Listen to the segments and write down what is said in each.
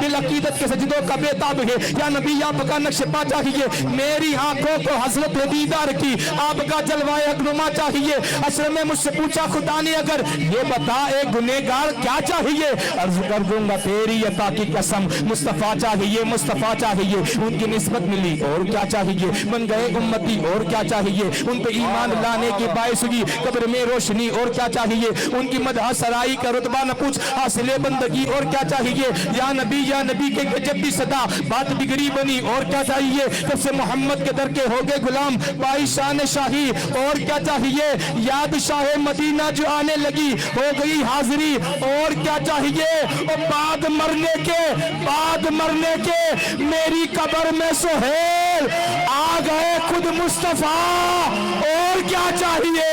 دل عقیدت کے سجدوں کا بےتاب ہے، یا نبی آپ کا نقش پا چاہیے، میری آنکھوں کو حسرت دیدار کی آپ کا جلوہ اکرما چاہیے۔ اشرم نے مجھ سے پوچھا خدا نے اگر یہ بتا اے گنہگار کیا چاہیے، عرض کر دوں گا تیری عطا کی قسم، مصطفیٰ چاہیے، مصطفیٰ چاہیے۔ ان کی نسبت ملی اور کیا چاہیے، بن گئے امتی اور کیا چاہیے، ان پہ ایمان لانے کی باعث ہوئی قبر میں روشنی اور کیا چاہیے، ان کی مدح سرائی کا رتبہ نہ پوچھ حاصل بندگی اور کیا چاہیے، یا نبی کے جب بھی صدا بات بگڑی بنی اور کیا چاہیے، جب سے محمد کے در کے ہو گئے غلام پائی شان شاہی اور کیا چاہیے، یاد شاہ مدینہ جو آنے لگی ہو گئی حاضری اور کیا چاہیے، اور بعد مرنے کے میری قبر میں سہیل آ گئے خود مصطفیٰ اور کیا چاہیے،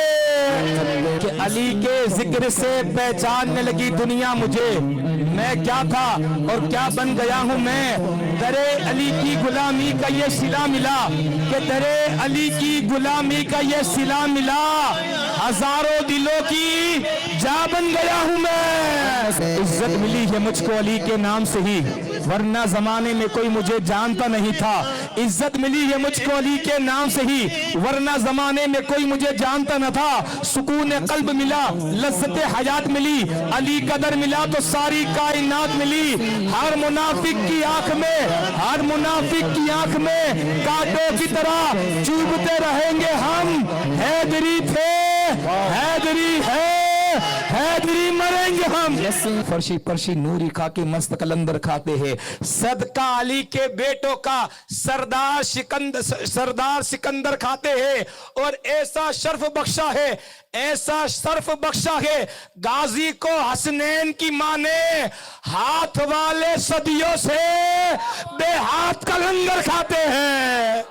کہ علی کے ذکر سے پہچاننے لگی دنیا مجھے، میں کیا تھا اور کیا بن گیا ہوں میں، درے علی کی غلامی کا یہ صلہ ملا، کہ درے علی کی غلامی کا یہ صلہ ملا، ہزاروں دلوں کی جا بن گیا ہوں میں۔ عزت ملی ہے مجھ کو علی کے نام سے ہی، ورنہ زمانے میں کوئی مجھے جانتا نہیں تھا، عزت ملی ہے مجھ کو علی کے نام سے ہی، ورنہ زمانے میں کوئی مجھے جانتا نہ تھا، سکون قلب ملا، لذت حیات ملی، علی قدر ملا تو ساری کائنات ملی، ہر منافق کی آنکھ میں کانٹوں کی طرح چوبتے رہیں گے ہم، حیدری تھے حیدری ہے حیدری مریں گے ہم، فرشی پرشی نوری کھا کے مست قلندر کھاتے ہیں، صدقہ علی کے بیٹوں کا سردار سکندر کھاتے ہیں، اور ایسا شرف بخشا ہے غازی کو حسنین کی ماں نے، ہاتھ والے صدیوں سے بے ہاتھ کا لنگر کھاتے ہیں،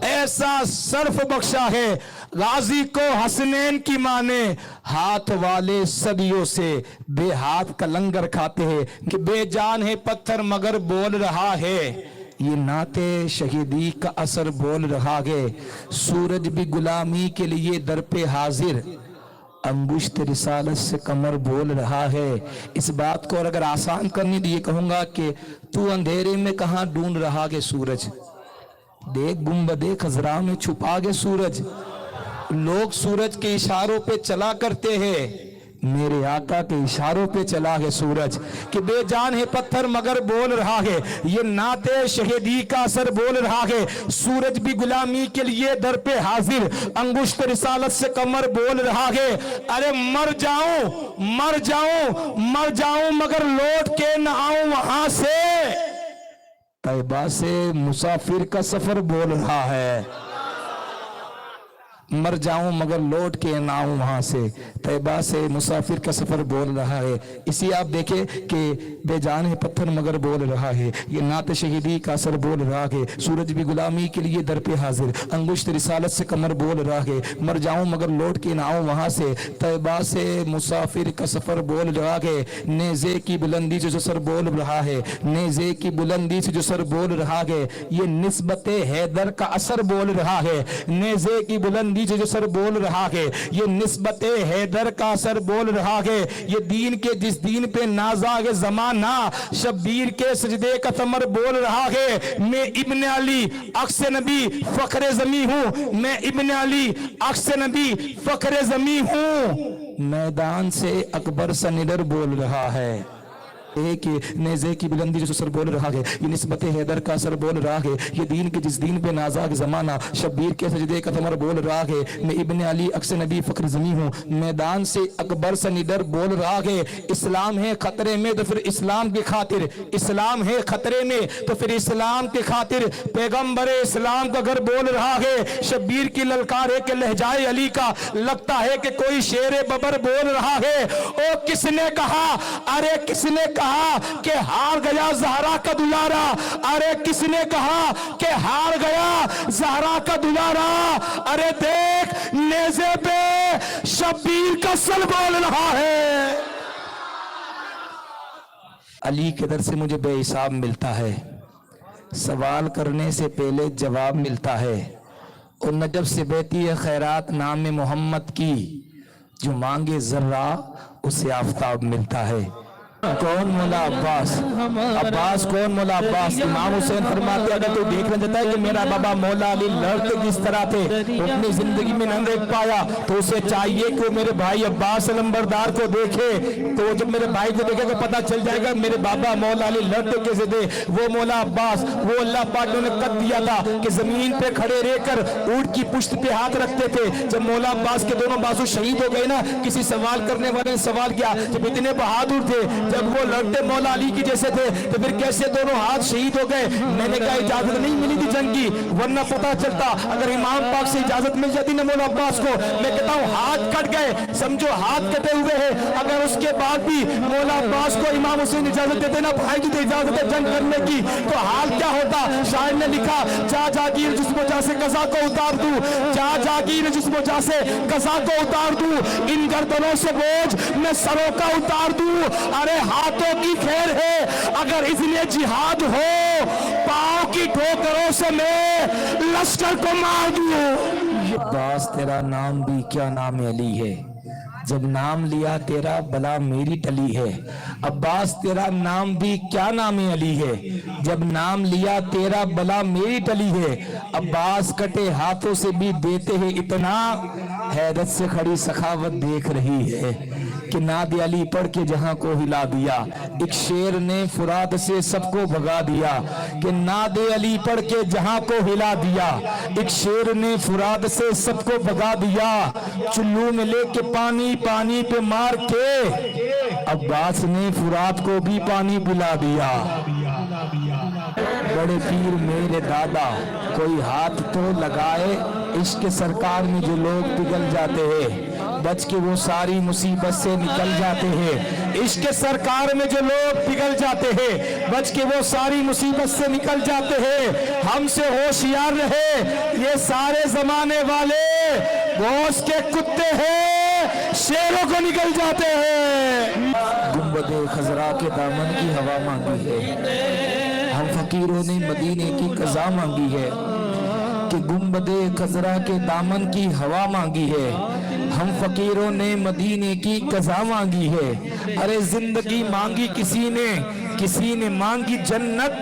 ایسا شرف بخشا ہے غازی کو حسنین کی ماں نے، ہاتھ والے صدیوں سے بے ہاتھ کا لنگر کھاتے ہیں، کہ بے جان ہے پتھر مگر بول رہا ہے، یہ نعت شہیدی کا اثر بول رہا ہے، سورج بھی غلامی کے لیے در پہ حاضر، انگشت رسالت سے کمر بول رہا ہے۔ اس بات کو اگر آسان کرنی تو یہ کہوں گا کہ تو اندھیرے میں کہاں ڈھونڈ رہا ہے سورج، دیکھ گنبد خضرا میں چھپا گے سورج، لوگ سورج کے اشاروں پہ چلا کرتے ہیں، میرے آقا کے اشاروں پہ چلا ہے سورج، کہ بے جان ہے پتھر مگر بول رہا ہے، یہ نعت شہیدی کا اثر بول رہا ہے، سورج بھی غلامی کے لیے در پہ حاضر، انگشت رسالت سے کمر بول رہا ہے، ارے مر جاؤں مگر لوٹ کے نہ آؤں وہاں سے، طیبہ سے مسافر کا سفر بول رہا ہے، مر جاؤں مگر لوٹ کے نہ آؤں وہاں سے، طیبہ سے مسافر کا سفر بول رہا ہے۔ اسی آپ دیکھیں کہ بے جان ہے پتھر مگر بول رہا ہے، یہ نعت شہیدی کا اثر بول رہا ہے، سورج بھی غلامی کے لیے در پہ حاضر، انگشت رسالت سے کمر بول رہا ہے، مر جاؤں مگر لوٹ کے نہ آؤں وہاں سے، طیبہ سے مسافر کا سفر بول رہا ہے، نیزے کی بلندی سے جو سر بول رہا ہے، نیزے کی بلندی سے جو سر بول رہا ہے، یہ نسبت حیدر کا اثر بول رہا ہے، نیزے کی بلندی سے جو سر بول رہا ہے، یہ نسبت حیدر کا اثر بول رہا ہے، یہ دین کے جس دین پہ نازا زمانہ شبیر کے سجدے کا ثمر بول رہا ہے، میں ابن علی عکس نبی فخر زمیں ہوں، میں ابن علی عکس نبی فخر زمیں ہوں، میدان سے اکبر سا نڈر بول رہا ہے، ایک نیزے کی بلندی جو سر بول رہا ہے، یہ نسبت حیدر کا سر بول رہا ہے، یہ دین کے جس دین پہ نازا زمانہ شبیر کے سجدے کا ثمر بول رہا ہے، میں ابن علی عکس نبی فخر زمیں ہوں، میدان سے اکبر سے نڈر بول رہا ہے، اسلام ہے خطرے میں تو پھر اسلام کی خاطر، اسلام ہے خطرے میں تو پھر اسلام کی خاطر، پیغمبر اسلام کا گھر بول رہا ہے، شبیر کی للکار ہے کہ لہجائے علی کا لگتا ہے کہ کوئی شیر ببر بول رہا ہے، او کس نے کہا، ارے کس نے کہا کہ ہار گیا زہرا کا دلارا، ارے کس نے کہا کہ ہار گیا زہرا کا دلارا، ارے دیکھ نیزے پہ شبیر کا سر بول رہا ہے، علی کے در سے مجھے بے حساب ملتا ہے، سوال کرنے سے پہلے جواب ملتا ہے، اور نجف سے بہتی ہے خیرات نام محمد کی، جو مانگے ذرہ اسے آفتاب ملتا ہے، کون مولا عباس؟ عباس کون؟ مولا عباس۔ امام حسین فرماتے اگر تو دیکھنا چاہتا ہے کہ میرا بابا مولا علی لڑتے کس طرح تھے، وہ اپنی زندگی میں نہ دیکھ پایا، تو اسے چاہیے کہ وہ میرے بھائی عباس علمبردار کو دیکھے، تو جب میرے بھائی کو دیکھے گا پتہ چل جائے گا میرے بابا مولا علی لڑتے کیسے تھے۔ وہ مولا عباس، وہ اللہ پاک نے قد دیا تھا کہ زمین پہ کھڑے رہ کر اونٹ کی پشت پہ ہاتھ رکھتے تھے۔ جب مولا عباس کے دونوں بازو شہید ہو گئے نا، کسی سوال کرنے والے نے سوال کیا جب اتنے بہادر تھے، جب وہ لڑتے مولا علی کی جیسے تھے، تو پھر کیسے دونوں ہاتھ شہید ہو گئے؟ میں نے کہا اجازت نہیں ملی تھی جنگ کی، ورنہ پتہ چلتا اگر امام پاک سے اجازت مل جاتی نا مولا عباس کو، میں کہتا ہوں ہاتھ کٹ گئے، سمجھو ہاتھ کٹے ہوئے ہیں، اگر اس کے بعد بھی مولا عباس کو امام حسین اجازت دیتے نا بھائی تجھے اجازت ہے جنگ کرنے کی، تو حال کیا ہوتا؟ شاعر نے لکھا جا جاگیر جس وجہ سے قضا کو اتار دوں، جا جاگیر جس وجہ سے قضا کو اتار دوں، ان گردنوں سے بوجھ میں سروں کا اتار دوں۔ ارے ہاتھوں کی خیر ہے اگر اذن جہاد ہو، پاؤں کی ٹھوکروں سے میں لشکر کو مار دوں۔ عباس تیرا نام بھی کیا نام علی ہے، جب نام لیا تیرا بلا میری ٹلی ہے۔ عباس تیرا نام بھی کیا نام علی ہے، جب نام لیا تیرا بلا میری ٹلی ہے۔ عباس کٹے ہاتھوں سے بھی دیتے ہیں اتنا، حیرت سے کھڑی سخاوت دیکھ رہی ہے کہ ناد علی پڑھ کے جہاں کو ہلا دیا۔ ایک شیر نے فرات سے سب کو بھگا دیا کہ ناد علی پڑھ کے جہاں کو ہلا دیا، ایک شیر نے فرات سے سب کو بھگا دیا، چلو میں لے کے پانی پانی پہ مار کے عباس نے فرات کو بھی پانی پلا دیا۔ بڑے پیر میرے دادا کوئی ہاتھ تو لگائے، عشق سرکار میں جو لوگ پگھل جاتے ہیں، بچ کے وہ ساری مصیبت سے نکل جاتے ہیں۔ عشق سرکار میں جو لوگ پگھل جاتے ہیں، بچ کے وہ ساری مصیبت سے نکل جاتے ہیں۔ ہم سے ہوشیار رہے یہ سارے زمانے والے، گوش کے کتے ہیں شیروں کو نکل جاتے ہیں۔ گنبد خضرا کے دامن کی ہوا مانگی ہے، ہم فقیروں نے مدینے کی قضا مانگی ہے، کہ گنبد خضرا کے دامن کی ہوا مانگی ہے، ہم فقیروں نے مدینے کی قضا مانگی ہے۔ ارے زندگی مانگی کسی نے مانگی جنت،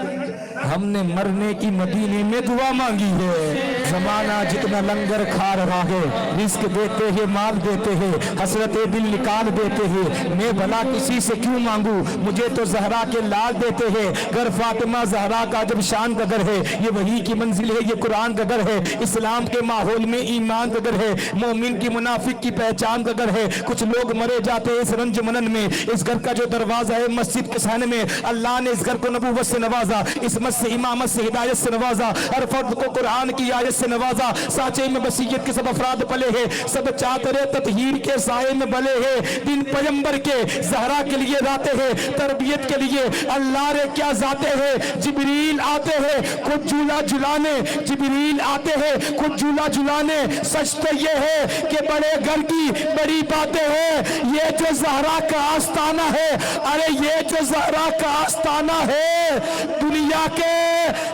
ہم نے مرنے کی مدینے میں دعا مانگی ہے۔ زمانہ جتنا لنگر کھا رہا ہے، رزق دیتے ہیں مال دیتے ہیں، حسرت دل نکال دیتے ہیں، میں بھلا کسی سے کیوں مانگوں، مجھے تو زہرا کے لال دیتے ہیں۔ گر فاطمہ زہرا کا جب شان کا گر ہے، یہ وحی کی منزل ہے، یہ قرآن کا گر ہے، اسلام کے ماحول میں ایمان کا گر ہے، مومن کی منافق کی پہچان کا گر ہے۔ کچھ لوگ مرے جاتے ہیں اس رنج منن میں، اس گھر کا جو دروازہ ہے مسجد کے سامنے میں، اللہ نے اس گھر کو نبوت سے نوازا، عصمت سے امامت سے ہدایت سے نوازا، ہر فرد کو قرآن کی آیت سے نوازا۔ سانچے میں وصیت کے سب افراد پلے ہیں، سب چادر تطہیر کے سائے میں بلے ہیں، دن پیغمبر کے زہرا کے لیے راتے ہیں، تربیت کے لیے اللہ نے کیا ذاتے ہیں۔ جبریل آتے ہیں خود جھولا جھلانے، جبریل آتے ہیں خود جھولا جھلانے، سچ تو یہ ہے کہ بڑے گھر کی بڑی باتیں ہیں، یہ جو زہرا کا آستانہ ہے، ارے یہ جو زہرا کا آستانہ ہے، دنیا کے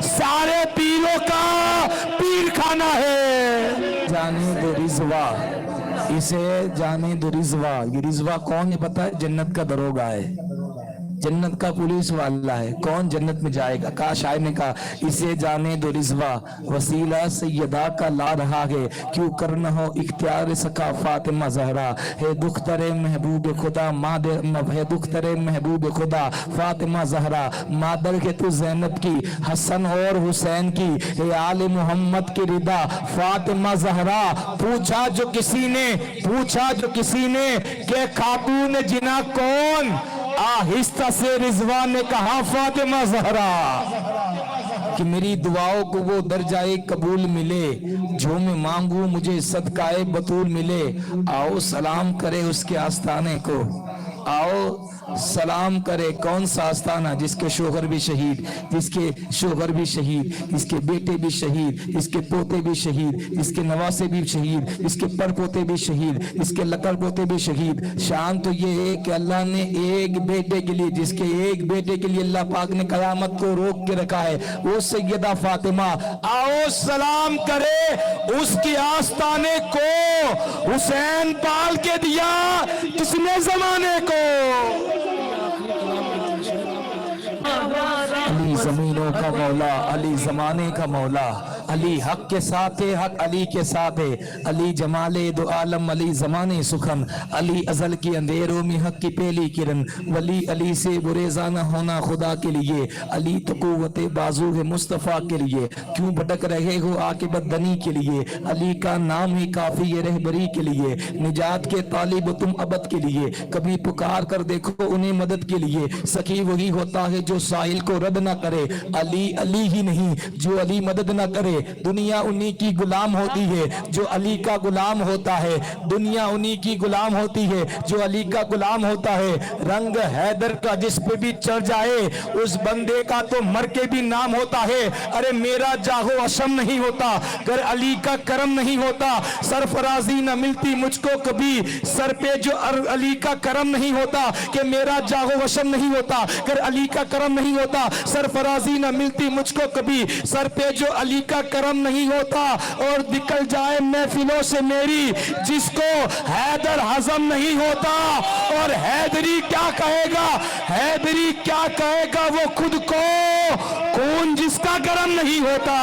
سارے پیروں کا پیر خانہ ہے۔ جانے دو رضوا، اسے جانے دو رضوا، یہ رضوا کون ہے پتہ ہے؟ جنت کا دروگا ہے، جنت کا پولیس والا ہے۔ کون جنت میں جائے گا؟ کہا شاعر نے کہا اسے جانے دو رضوا، وسیلہ سیدہ کا لا رہا ہے، کیوں کرنا ہو اختیار سکا فاطمہ زہرا، ہے دختر محبوب خدا ہے دختر محبوب خدا فاطمہ زہرا، مادر ہے تو زینب کی، حسن اور حسین کی، ہے آل محمد کی رضا فاطمہ زہرا۔ پوچھا جو کسی نے کہ خاتون جنا کون، آہستہ سے رضوان نے کہا فاطمہ زہرا، کہ میری دعاؤں کو وہ درجہ قبول ملے، جو میں مانگوں مجھے صدقہ بطول ملے۔ آؤ سلام کرے اس کے آستانے کو، آؤ سلام کرے۔ کون سا آستانہ؟ جس کے شوہر بھی شہید، جس کے شوہر بھی شہید، جس کے بیٹے بھی شہید، جس کے پوتے بھی شہید، جس کے نواسے بھی شہید، جس کے پر پوتے بھی شہید، جس کے لکڑ پوتے بھی شہید۔ شان تو یہ ہے کہ اللہ نے ایک بیٹے کے لیے، جس کے ایک بیٹے کے لیے اللہ پاک نے قیامت کو روک کے رکھا ہے، وہ سیدہ فاطمہ۔ آؤ سلام کرے اس کے آستانے کو، حسین پال کے دیا کس نے زمانے کو۔ زمینوں کا مولا، علی زمانے کا مولا، علی حق کے ساتھ ہے، حق علی کے ساتھ ہے، علی جمال دو عالم، علی زمانے سخن، علی ازل کی اندھیروں میں حق کی پہلی کرن، ولی علی سے گریزانہ ہونا خدا کے لیے، علی تو قوت بازو ہے مصطفیٰ کے لیے، کیوں بھٹک رہے ہو عاقبت دنی کے لیے، علی کا نام ہی کافی ہے رہبری کے لیے، نجات کے طالب تم ابد کے لیے، کبھی پکار کر دیکھو انہیں مدد کے لیے، سخی وہی ہوتا ہے جو سائل کو رد نہ کرے، علی علی ہی نہیں جو علی مدد نہ کرے، دنیا انہی کی غلام ہوتی ہے جو علی کا غلام ہوتا ہے، دنیا انہی کی غلام ہوتی ہے جو علی کا غلام ہوتا ہے، رنگ حیدر کا جس پہ بھی چڑھ جائے اس بندے کا تو مر کے بھی نام ہوتا ہے، ارے میرا جاہو اشم نہیں ہوتا گر علی کا کرم نہیں ہوتا، سرفرازی نہ ملتی مجھ کو کبھی سر پہ جو علی کا کرم نہیں ہوتا، کہ میرا جاہو اشم نہیں ہوتا گر علی کا کرم نہیں ہوتا، سرفرازی نہ ملتی مجھ کو کبھی سر پہ جو علی کا کرم نہیں ہوتا، اور نکل جائے محفلوں سے میری جس کو حیدر ہضم نہیں ہوتا، اور حیدری کیا کہے گا، حیدری کیا کہے گا وہ خود کو، کون جس کا گرم نہیں ہوتا،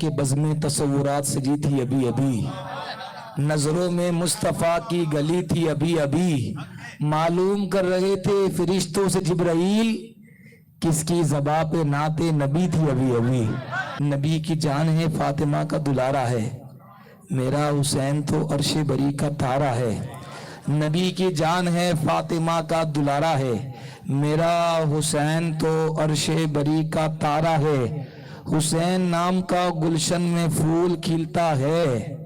کہ بزم تصورات سجی تھی ابھی ابھی، نظروں میں مصطفیٰ کی گلی تھی ابھی ابھی، معلوم کر رہے تھے فرشتوں سے جبرائیل کس کی زباں پہ نعت نبی تھی ابھی ابھی، نبی کی جان ہے فاطمہ کا دلارا ہے، میرا حسین تو عرش بری کا تارا ہے، نبی کی جان ہے فاطمہ کا دلارا ہے، میرا حسین تو عرش بری کا تارا ہے، حسین نام کا گلشن میں پھول کھلتا ہے،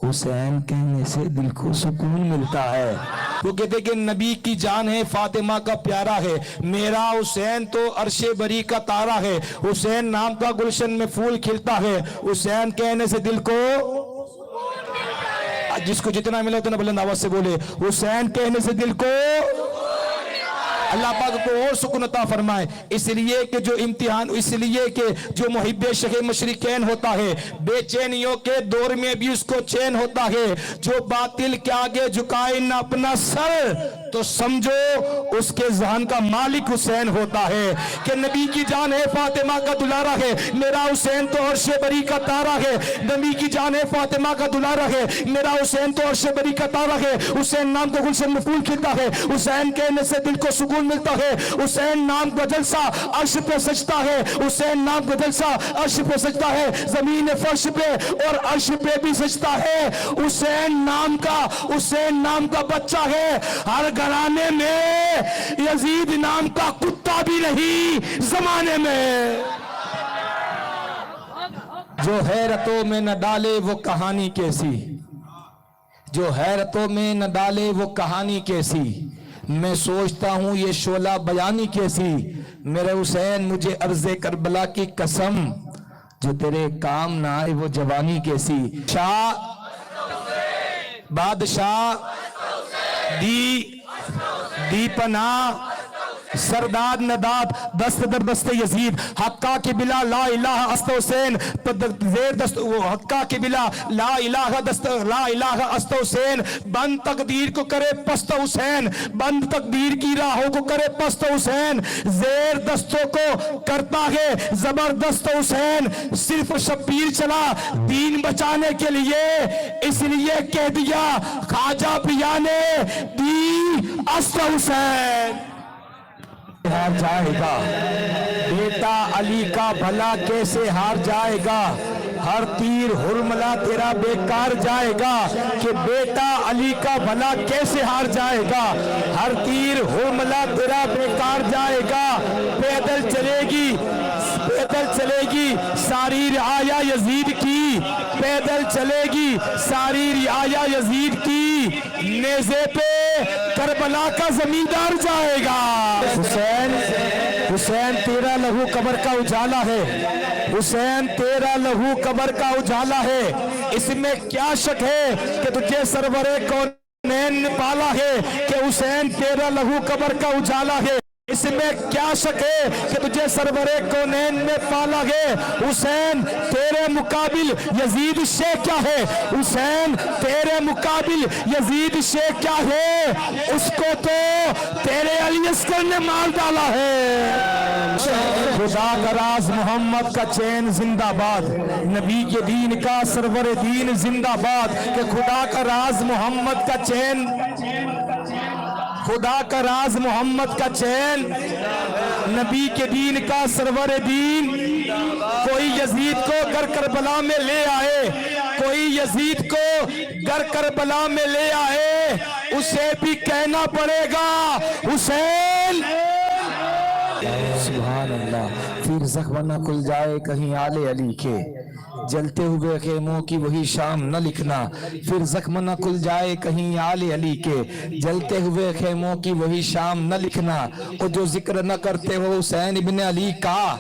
حسین کہنے سے دل کو سکون ملتا ہے، وہ کہتے کہ نبی کی جان ہے فاطمہ کا پیارا ہے، میرا حسین تو عرش بری کا تارا ہے، حسین نام کا گلشن میں پھول کھلتا ہے، حسین کہنے سے دل کو، جس کو جتنا ملے اتنا بلند آواز سے بولے، حسین کہنے سے دل کو، اللہ پاک کو اور سکون عطا فرمائے، اس لیے کہ جو امتحان، اس لیے کہ جو محب شہ مشرقین ہوتا ہے بے چینیوں کے دور میں بھی اس کو چین ہوتا ہے، جو باطل کے آگے جھکائے نہ اپنا سر تو سمجھو اس کے ذہن کا مالک حسین ہوتا ہے، کہ نبی کی جان ہے فاطمہ کا دلارا ہے، میرا حسین تو عرش بری کا تارا ہے، نبی کی جان ہے فاطمہ کا دلارا ہے، میرا حسین تو عرش بری کا تارا ہے، حسین نام کا گلشن میں پھول کھلتا ہے، حسین کہنے سے دل کو سکون ملتا ہے، حسین نام کا جلسہ عرش پہ سجتا ہے، حسین نام کا جلسہ عرش پہ سجتا ہے، زمین فرش پہ اور عرش پہ بھی سجتا ہے، حسین نام کا بچہ ہے، ہر گھرانے میں یزید نام کا کتا بھی نہیں زمانے میں، جو حیرتوں میں نہ ڈالے وہ کہانی کیسی، جو حیرتوں میں نہ ڈالے وہ کہانی کیسی، میں سوچتا ہوں یہ شعلہ بیانی کیسی، میرے حسین مجھے عرض کربلا کی قسم، جو تیرے کام نہ آئے وہ جوانی کیسی، شاہ بادشاہ دی پناہ سرداد نداد دست در دست یزید، حقا کے بلا لا الہ است حسین زیر دست، حقا کے بلا لا الہ است حسین، بند تقدیر کو کرے پست حسین، بند تقدیر کی راہوں کو کرے پست حسین، زیر دستوں کو کرتا ہے زبردست حسین، صرف شبیر چلا دین بچانے کے لیے، اس لیے کہہ دیا خواجہ پیا نے دی است حسین، ہار جائے گا بیٹا علی کا بھلا کیسے ہار جائے گا، ہر تیر حرملہ تیرا بیکار جائے گا، کہ بیٹا علی کا بھلا کیسے ہار جائے گا، ہر تیر حرملہ تیرا بیکار جائے گا، پیدل چلے گی ساری رعایا یزید کی، پیدل چلے گی ساری رعایا یزید کی، نیزے پہ کربلا کا زمیندار جائے گا، حسین تیرا لہو قبر کا اجالا ہے، حسین تیرا لہو قبر کا اجالا ہے، اس میں کیا شک ہے کہ تجھے سرور کونین نے پالا ہے، کہ حسین تیرا لہو قبر کا اجالا ہے، اس میں کیا شک ہے کہ تجھے سرورے کونین میں پالا گے؟ حسین تیرے مقابل یزید شیخ کیا ہے؟ حسین تیرے مقابل یزید شیخ کیا ہے؟ اس کو تو تیرے علی اصغر نے مار ڈالا ہے۔ خدا کا راز محمد کا چین زندہ باد، نبی کے دین کا سرور دین زندہ باد، کہ خدا کا راز محمد کا چین، خدا کا راز محمد کا چین، نبی کے دین کا سرور دین۔ کوئی یزید کو گر کربلا میں لے آئے، کوئی یزید کو گر کربلا میں لے آئے، اسے بھی کہنا پڑے گا حسین۔ سبحان اللہ۔ پھر زخم نہ کھل جائے کہیں آل علی کے، جلتے ہوئے خیموں کی وہی شام نہ لکھنا۔ پھر زخم نہ کھل جائے کہیں آل علی کے، جلتے ہوئے خیموں کی وہی شام نہ لکھنا۔ اور جو ذکر نہ کرتے ہو حسین ابن علی کا،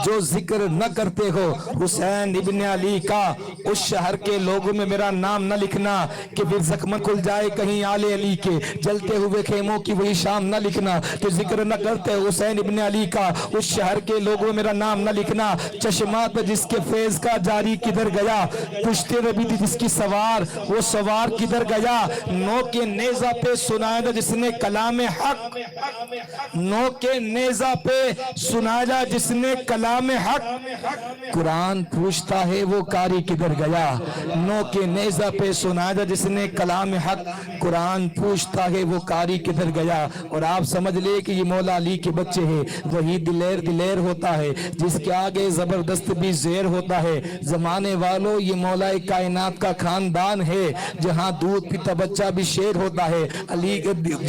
جو ذکر نہ کرتے ہو حسین ابن علی کا، اس شہر کے لوگوں میں میرا نام نہ لکھنا۔ کہ پھر زخم کھل جائے کہیں آل علی کے، جلتے ہوئے خیموں کی وہی شام نہ لکھنا۔ جو ذکر نہ کرتے ہو حسین ابن علی کا، اس شہر کے لوگوں میں میرا نام نہ لکھنا۔ چشمات جس کے فیض کا جاری کدھر گیا، پشت نبی تھی جس کی سوار، وہ سوار کدھر گیا۔ نو کے نیزہ پہ سنایا تھا جس نے کلام حق، نو کے نیزہ پہ سنایا تھا جس نے کلام حق۔ قرآن پوچھتا ہے وہ قاری کدھر گیا، نو کے نیزہ پہ سنایا تھا جس نے کلام حق۔ قرآن پوچھتا ہے وہ قاری کدھر گیا۔ اور آپ سمجھ لے کہ یہ مولا علی کے بچے ہیں۔ وہی دلیر دلیر ہوتا ہے جس کے آگے زبردست بھی زیر ہوتا ہے۔ زمانے والوں یہ مولا کائنات کا خاندان ہے، جہاں دودھ پیتا بچہ بھی شیر ہوتا ہے۔ علی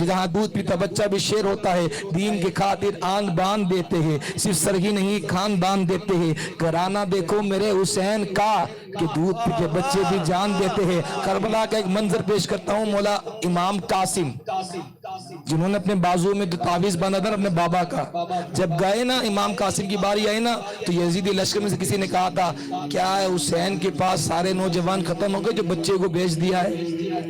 جہاں دودھ پیتا بچہ بھی شیر ہوتا ہے۔ دین کی خاطر آن بان دیتے ہیں، صرف سر ہی نہیں خاندان دیتے ہیں۔ گھرانہ دیکھو میرے حسین کا کہ دودھ پیتے بچے بھی جان دیتے ہیں۔ کربلا کا ایک منظر پیش کرتا ہوں۔ مولا امام قاسم جنہوں نے اپنے بازو میں جو تعویذ باندھا تھا اپنے بابا کا، جب گئے نا امام قاسم کی باری آئی نا، تو یزیدی لشکر میں سے کسی نے کہا تھا کیا ہے حسین کے پاس سارے نوجوان ختم ہو گئے جو بچے کو بیچ دیا ہے؟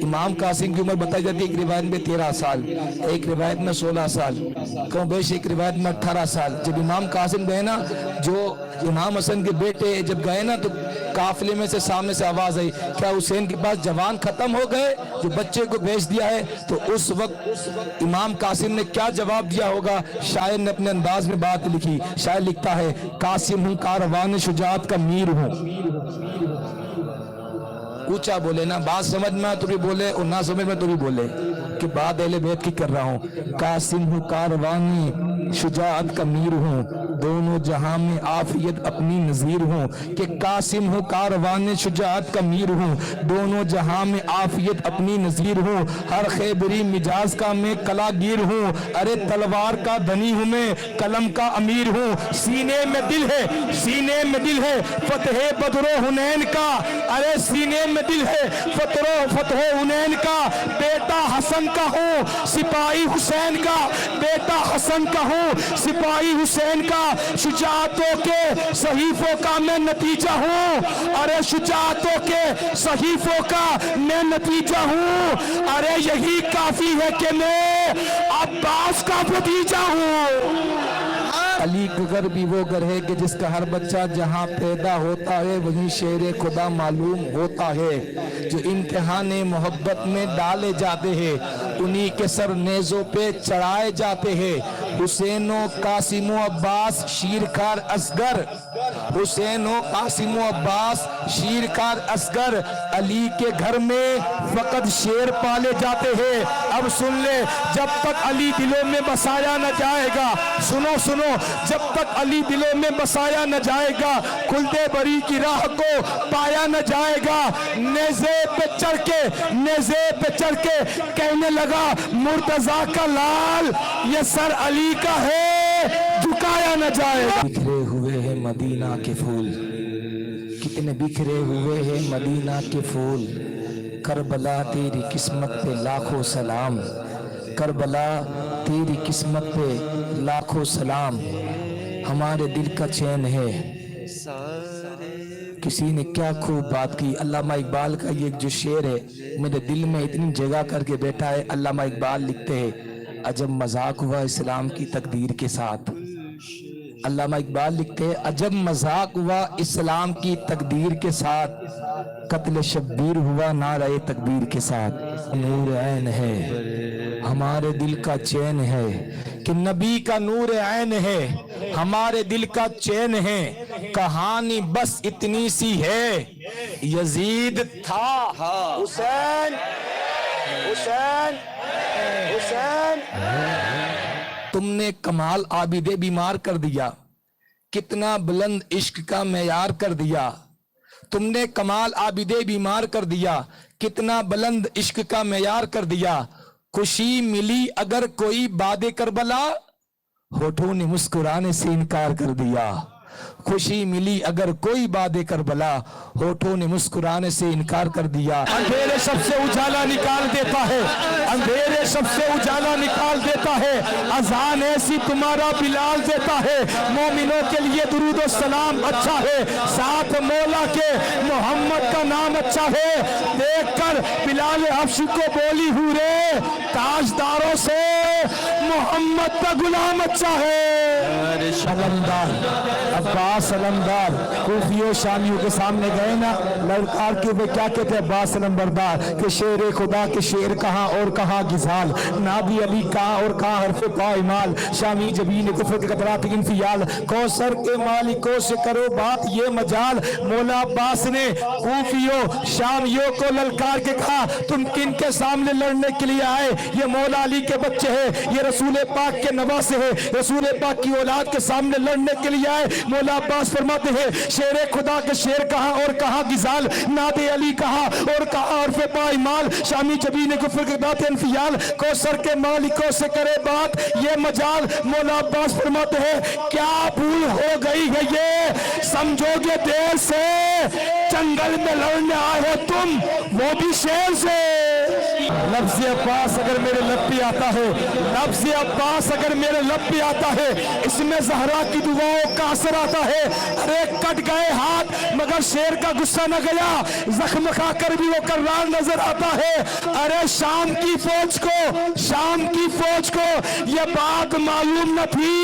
امام قاسم کی عمر بتائی جاتی ہے ایک روایت میں 13 سال، ایک روایت میں 16 سال، کم بیش ایک روایت میں 18 سال۔ جب امام قاسم گئے نا، جو امام حسن کے بیٹے جب گئے نا، تو قافلے میں سے سامنے سے آواز آئی کیا حسین کے پاس جوان ختم ہو گئے جو بچے کو بیچ دیا ہے؟ تو اس وقت امام قاسم نے کیا جواب دیا ہوگا؟ شاعر نے اپنے انداز میں بات لکھی۔ شاعر لکھتا ہے قاسم ہوں کاروان شجاعت کا میر ہوں۔ اونچا بولے نا، بات سمجھ میں تو بھی بولے اور نہ سمجھ میں تو بھی بولے کہ بات اہل بیت کی کر رہا ہوں۔ قاسم ہوں کاروانی شجاعت کا میر ہوں، دونوں جہاں میں عافیت اپنی نظیر ہوں۔ کہ قاسم ہوں کاروان شجاعت کا میر ہوں، دونوں جہاں میں عافیت اپنی نظیر ہوں۔ ہر خیبری مجاز کا میں کلا گیر ہوں، ارے تلوار کا دھنی ہوں میں قلم کا امیر ہوں۔ سینے میں دل ہے، سینے میں دل ہے فتح بدر و حنین کا، ارے سینے میں دل ہے فتح حنین کا۔ بیٹا حسن کا ہوں سپاہی حسین کا، بیٹا حسن کا ہوں سپاہی حسین کا۔ شجاعتوں کے صحیفوں کا میں نتیجہ ہوں، ارے شجاعتوں کے صحیفوں کا میں نتیجہ ہوں۔ ارے یہی کافی ہے کہ میں عباس کا بھتیجا ہوں۔ علی کا گھر بھی وہ گھر ہے کہ جس کا ہر بچہ جہاں پیدا ہوتا ہے وہیں شیر خدا معلوم ہوتا ہے۔ جو امتحان محبت میں ڈالے جاتے ہیں انہی کے سر نیزوں پہ چڑھائے جاتے ہیں۔ حسین و قاسم و عباس شیرکار اصغر، حسین و قاسم و عباس شیرکار اصغر، علی کے گھر میں فقط شیر پالے جاتے ہیں۔ اب سن لے، جب تک علی دلوں میں بسایا نہ جائے گا، سنو سنو، جب تک علی دلوں میں بسایا نہ جائے گا، خلد بری کی راہ کو پایا نہ جائے گا۔ نیزے پہ چڑھ کے کہنے لگا مرتضیٰ کا لال یہ سر علی کا ہے، جھکایا نہ جائے گا۔ بکھرے ہوئے ہیں مدینہ کے پھول، کتنے بکھرے ہوئے ہیں مدینہ کے پھول، کربلا تیری قسمت پہ لاکھوں سلام، کربلا تیری قسمت پہ لاکھوں سلام۔ ہمارے دل کا چین ہے، کسی نے کیا خوب بات کی۔ علامہ اقبال کا یہ جو شعر ہے میرے دل میں اتنی جگہ کر کے بیٹھا ہے۔ علامہ اقبال لکھتے ہیں عجب مذاق ہوا اسلام کی تقدیر کے ساتھ. علامہ اقبال لکھتے ہیں عجب مذاق ہوا اسلام کی تقدیر کے ساتھ, قتل شبیر ہوا نعرہ تکبیر کے ساتھ. نور عین ہے ہمارے دل کا چین ہے کہ نبی کا نور عین ہے ہمارے دل کا چین ہے. کہانی بس اتنی سی ہے یزید تھا حسین حسین حسین. تم نے کمال عابد بیمار کر دیا, کتنا بلند عشق کا معیار کر دیا. تم نے کمال عابد بیمار کر دیا, کتنا بلند عشق کا معیار کر دیا. خوشی ملی اگر کوئی باد کربلا, ہونٹوں نے مسکرانے سے انکار کر دیا. خوشی ملی اگر کوئی باد کربلا, ہونٹوں نے مسکرانے سے انکار کر دیا. اندھیرے سب سے اجالا نکال دیتا ہے, اندھیرے سب سے اجالا نکال دیتا ہے. اذان ایسی تمہارا بلال دیتا ہے. مومنوں کے لیے درود و سلام اچھا ہے, ساتھ مولا کے محمد کا نام اچھا ہے. دیکھ کر بلال حبشی کو بولی ہورے, تاجداروں سے محمد کا غلام اچھا ہے. علمدار عباس علمدار کوفیوں شامیوں کے سامنے گئے نا, للکار کے وہ کیا کہتے ہیں عباس علمبردار کہ شیر خدا کے شیر کہاں اور کہاں غزال, نادی علی کہاں اور کہاں حرف پائمال. شامی جبین کفر کے قطرات انفیال, کوثر کے مالکوں سے کرو بات یہ مجال. مولا عباس نے کوفیوں شامیوں کو للکار کے کہا تم کن کے سامنے لڑنے کے لیے آئے؟ یہ مولا علی کے بچے ہیں, یہ رسول پاک کے نواسے ہیں, رسول پاک کی اولاد کے سامنے لڑنے کے لیے آئے. مولا عباس فرماتے ہیں شیر خدا کے شیر کہاں اور کہاں غزال, ناد علی کہاں اور کہاں حرف پائمال. شامی جبین کفر کے دات انفیال, کوثر کے مالکوں سے کرے بات یہ مجال. مولا عباس فرماتے ہیں کیا بھول ہو گئی ہے یہ, سمجھو گے دیر سے جنگل میں لڑنے آئے ہو تم وہ بھی شیر سے. لفظ عباس اگر میرے لب پہ آتا ہے, لفظ عباس اگر میرے لب پہ آتا ہے, اس میں زہرا کی دعاؤں کا اثر آتا ہے. ارے کٹ گئے ہاتھ مگر شیر کا غصہ نہ گیا, زخم کھا کر بھی وہ کرار نظر آتا ہے. ارے شام کی فوج کو, شام کی فوج کو یہ بات معلوم نہ تھی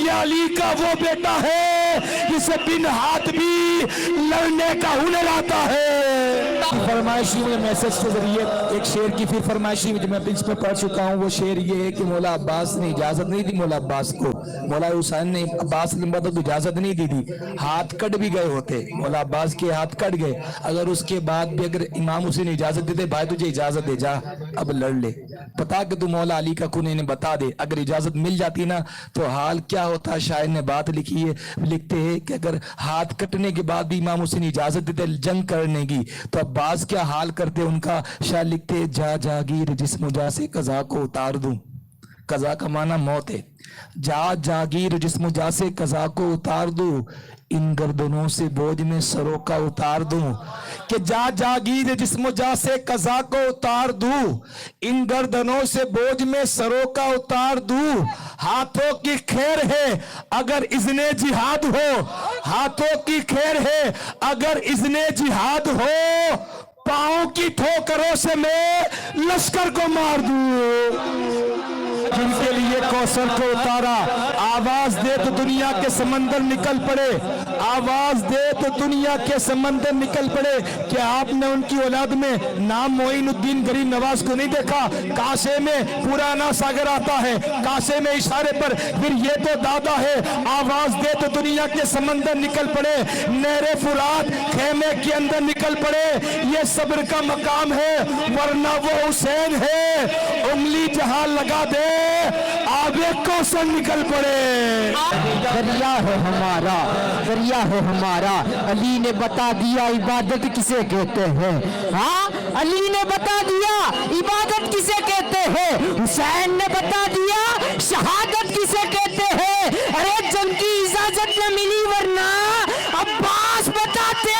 یہ علی کا وہ بیٹا ہے جسے بن ہاتھ بھی لڑنے کا ہنر آتا ہے. فرمائشی میں میسج کے ذریعے ایک شعر کی پھر فرمائشی میں جو میں پنچ میں پڑھ چکا ہوں, وہ شعر یہ ہے کہ مولا عباس نے اجازت نہیں دی, مولا عباس کو مولا حسین نے عباس لمبا تو اجازت نہیں دی تھی, ہاتھ کٹ بھی گئے ہوتے, مولا عباس کے ہاتھ کٹ گئے. اگر اس کے بعد بھی اگر امام حسین اجازت دیتے بھائی تجھے اجازت دے جا اب لڑ لے, بتا کہ تو مولا علی کا کن انہیں بتا دے. اگر اجازت مل جاتی نا تو حال کیا ہوتا. شاعر نے بات لکھی ہے, لکھتے ہیں کہ اگر ہاتھ کٹنے کے بعد بھی امام حسین اجازت دیتے جنگ کرنے کی تو عباس کیا حال کرتے ان کا. شاعر لکھتے جا جاگیر جسم جا سے قضا کو اتار دوں, قضا کا معنی موت ہے. جا جاگیر جسم جا سے قضا کو اتار دوں, ان گردنوں سے بوجھ میں سروں کا اتار دوں. کہ جا جاگیر جسم جا سے قضا کو اتار دوں, ان گردنوں سے بوجھ میں سروں کا اتار دوں. ہاتھوں کی خیر ہے اگر اذن جہاد ہو, ہاتھوں کی خیر ہے اگر اذن جہاد ہو, پاؤں کی ٹھوکروں سے میں لشکر کو مار دوں. جن کے لیے کوثر کو اتارا, آواز دے تو دنیا کے سمندر نکل پڑے, آواز دے تو دنیا کے سمندر نکل پڑے. کیا آپ نے ان کی اولاد میں نام معین الدین غریب نواز کو نہیں دیکھا؟ کاسے میں پرانا ساگر آتا ہے, کاسے میں اشارے پر پھر یہ تو دادا ہے. آواز دے تو دنیا کے سمندر نکل پڑے, نہر فرات خیمے کے اندر نکل پڑے. یہ صبر کا مقام ہے ورنہ وہ حسین ہے, انگلی جہاں لگا دے آبے کوثر نکل پڑے. دریا ہے ہمارا, دریا ہے ہمارا, علی نے بتا دیا عبادت کسے کہتے ہیں. ہاں علی نے بتا دیا عبادت کسے کہتے ہیں, حسین نے بتا دیا شہادت کسے کہتے ہیں. ارے جنگ کی اجازت نہ ملی ورنہ عباس بتاتے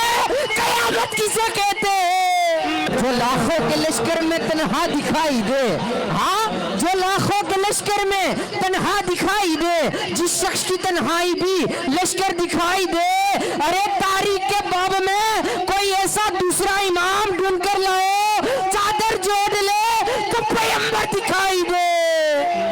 قیامت کسے کہتے ہیں. جو لاکھوں کے لشکر میں تنہا دکھائی دے, ہاں جو لاکھوں کے لشکر میں تنہا دکھائی دے, جس شخص کی تنہائی بھی لشکر دکھائی دے. ارے تاریخ کے باب میں کوئی ایسا دوسرا امام ڈھونڈ کر لاؤ, چادر جوڑ لے تو پیغمبر دکھائی دے.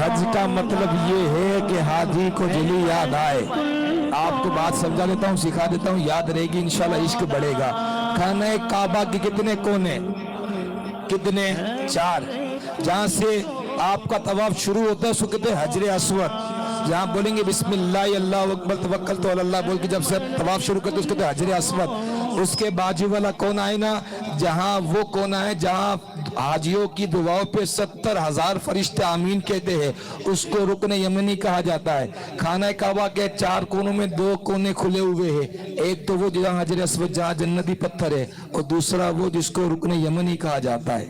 حج کا مطلب یہ ہے کہ حاجی کو جلی یاد آئے. آپ کو بات سمجھا دیتا ہوں, سکھا دیتا ہوں, یاد رہے گی انشاءاللہ, عشق بڑھے گا. خانہ کعبہ کے کتنے کونے؟ کتنے؟ 4. جہاں سے آپ کا طواف شروع ہوتا ہے اس کو کہتے ہیں حجر اسود. جہاں بولیں گے بسم اللہ اللہ اکبر توکلت علی اللہ بول کے جب سے طواف شروع کرتے ہیں اس کو کہتے ہیں حجر اسود. اس کے باجو والا کونا ہے نا, جہاں وہ کونا ہے جہاں حاجیوں کی دعاؤں پہ 70,000 فرشتے آمین کہتے ہیں, اس کو رکن یمنی کہا جاتا ہے. خانہ کعبہ کے 4 کونوں میں 2 کونے کھلے ہوئے ہیں. ایک تو وہ جہاں حجر اسود جہاں جنتی پتھر ہے, اور دوسرا وہ جس کو رکن یمنی کہا جاتا ہے.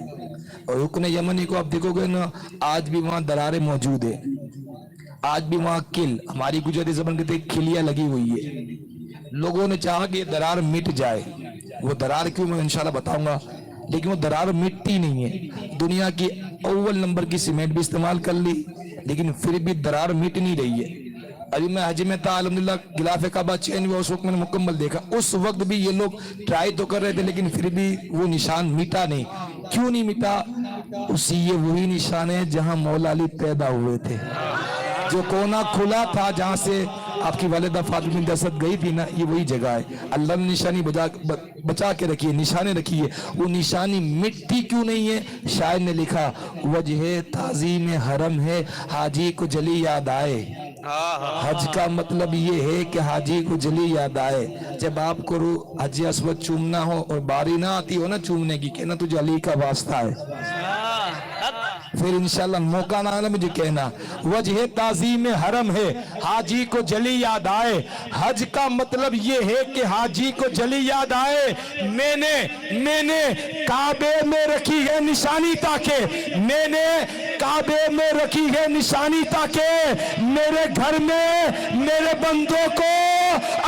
اور رکن یمنی کو آپ دیکھو گے نا, آج بھی وہاں دراریں موجود ہیں, آج بھی وہاں کل, ہماری گجراتی زبان کہتے ہیں کھلیاں لگی ہوئی ہے. لوگوں نے چاہا کہ یہ درار مٹ جائے. وہ درار کیوں میں انشاءاللہ بتاؤں گا, لیکن وہ درار مٹی نہیں ہے. دنیا کی اول نمبر کی سیمنٹ بھی استعمال کر لی لیکن پھر بھی درار مٹ نہیں رہی ہے. ابھی میں حج میں تھا الحمدللہ, غلاف کعبہ چینج ہوا, اس وقت میں نے مکمل دیکھا. اس وقت بھی یہ لوگ ٹرائی تو کر رہے تھے لیکن پھر بھی وہ نشان مٹا نہیں. کیوں نہیں مٹا؟ اسی یہ وہی نشان ہے جہاں مولا علی پیدا ہوئے تھے. جو کونا کھلا تھا جہاں سے آپ کی والدہ فاطمہ بنت اسد گئی تھی نا, یہ وہی جگہ ہے. اللہ نے نشانی بچا کے رکھی ہے, نشانے رکھی ہے. وہ نشانی مٹی کیوں نہیں ہے؟ شاعر نے لکھا وجہ تعظیم حرم ہے حاجی کو جلی یاد آئے. حج کا مطلب یہ ہے کہ حاجی کو جلی یاد آئے. جب آپ کو حج اسود چومنا ہو اور باری نہ آتی ہو نا چومنے کی, کہنا تجھے علی کا واسطہ ہے, پھر انشاءاللہ موقع نہ آنا مجھے کہنا وجہ تعظیم حرم ہے حاجی کو جلی یاد آئے. حج کا مطلب یہ ہے کہ حاجی کو جلی یاد آئے. میں نے کعبے میں رکھی ہے نشانی تاکہ میں نے کعبے میں رکھی ہے نشانی تاکہ میرے گھر میں میرے بندوں کو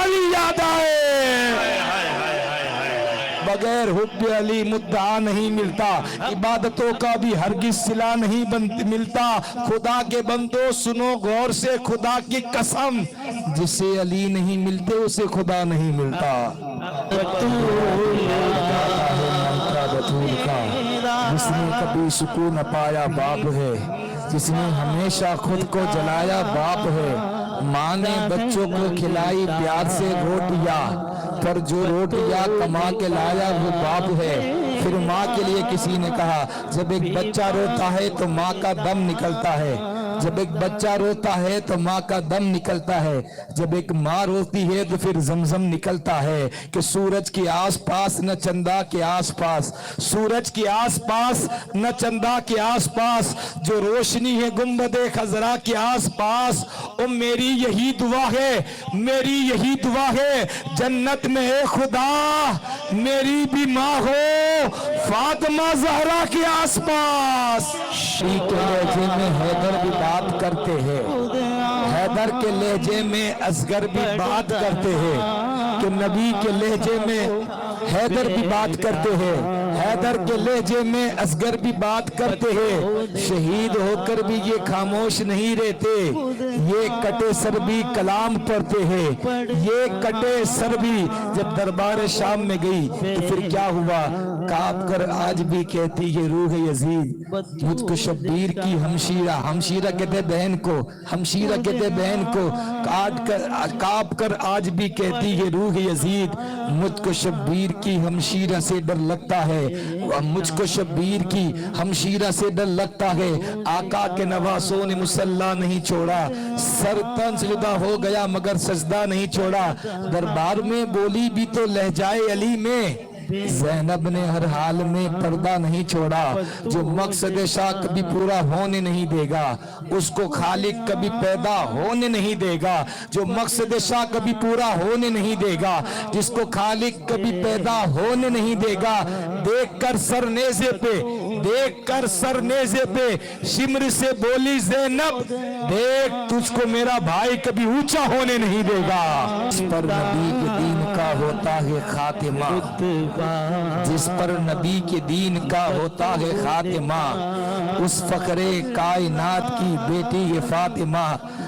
علی یاد آئے. بغیر حب علی مدعا نہیں ملتا, عبادتوں کا بھی ہرگز صلہ نہیں ملتا. خدا کے بندوں سنو غور سے خدا کی قسم, جسے علی نہیں ملتے اسے خدا نہیں ملتا. جس نے کبھی سکون نہ پایا باپ ہے, جس نے ہمیشہ خود کو جلایا باپ ہے. ماں نے بچوں کو کھلائی پیار سے روٹیاں, پر جو روٹیاں کما کے لایا وہ باپ ہے. پھر ماں کے لیے کسی نے کہا جب ایک بچہ روتا ہے تو ماں کا دم نکلتا ہے, جب ایک بچہ روتا ہے تو ماں کا دم نکلتا ہے, جب ایک ماں روتی ہے تو پھر زمزم نکلتا ہے. کہ سورج کے آس پاس نہ چندہ کے آس پاس, سورج کے آس پاس نہ چندہ کے آس پاس, جو روشنی ہے گنبد خضرا کے آس پاس. او میری یہی دعا ہے, میری یہی دعا ہے, جنت میں اے خدا میری بھی ماں ہو فاطمہ زہرا کے آس پاس. شیع کے لہجے میں حیدر بھی بات کرتے ہیں, حیدر کے لہجے میں اصغر بھی بات کرتے ہیں, کہ نبی کے لہجے میں حیدر بھی بات کرتے ہیں, حیدر کے لہجے میں اصغر بھی بات کرتے ہیں. شہید ہو کر بھی یہ خاموش نہیں رہتے, یہ کٹے سر بھی کلام پڑھتے ہیں, یہ کٹے سر بھی. جب دربار شام میں گئی تو پھر کیا ہوا؟ کانپ کر آج بھی کہتی ہے روح یزید مجھ کو شبیر کی ہمشیرہ, ہمشیرہ کہتے بہن کو, ہمشیرہ کہتے بہن کو, کانپ کر آج بھی کہتی ہے روح یزید مجھ کو شبیر کی ہمشیرہ سے ڈر لگتا ہے, مجھ کو شبیر کی ہمشیرہ سے ڈر لگتا ہے. آقا کے نواسوں نے مصلی نہیں چھوڑا, سر تن سے جدا ہو گیا مگر سجدہ نہیں چھوڑا. دربار میں بولی بھی تو لہجائے علی میں, زینب نے ہر حال میں پردہ نہیں چھوڑا. جو مقصد شاہ کبھی پورا ہونے نہیں دے گا اس کو خالق کبھی پیدا ہونے نہیں دے گا. جو مقصد شاہ کبھی پورا ہونے نہیں دے گا جس کو خالق کبھی پیدا ہونے نہیں دے گا. دیکھ کر سر نیزے پہ, دیکھ کر سر نیزے پہ شمر سے بولی زینب دیکھ تجھ کو میرا بھائی کبھی اونچا ہونے نہیں دے گا. اس پر نبی کے دین کا ہوتا ہے خاتمہ, جس پر نبی کے دین کا ہوتا ہے خاتمہ, اس فخر کائنات کی بیٹی ہے فاطمہ.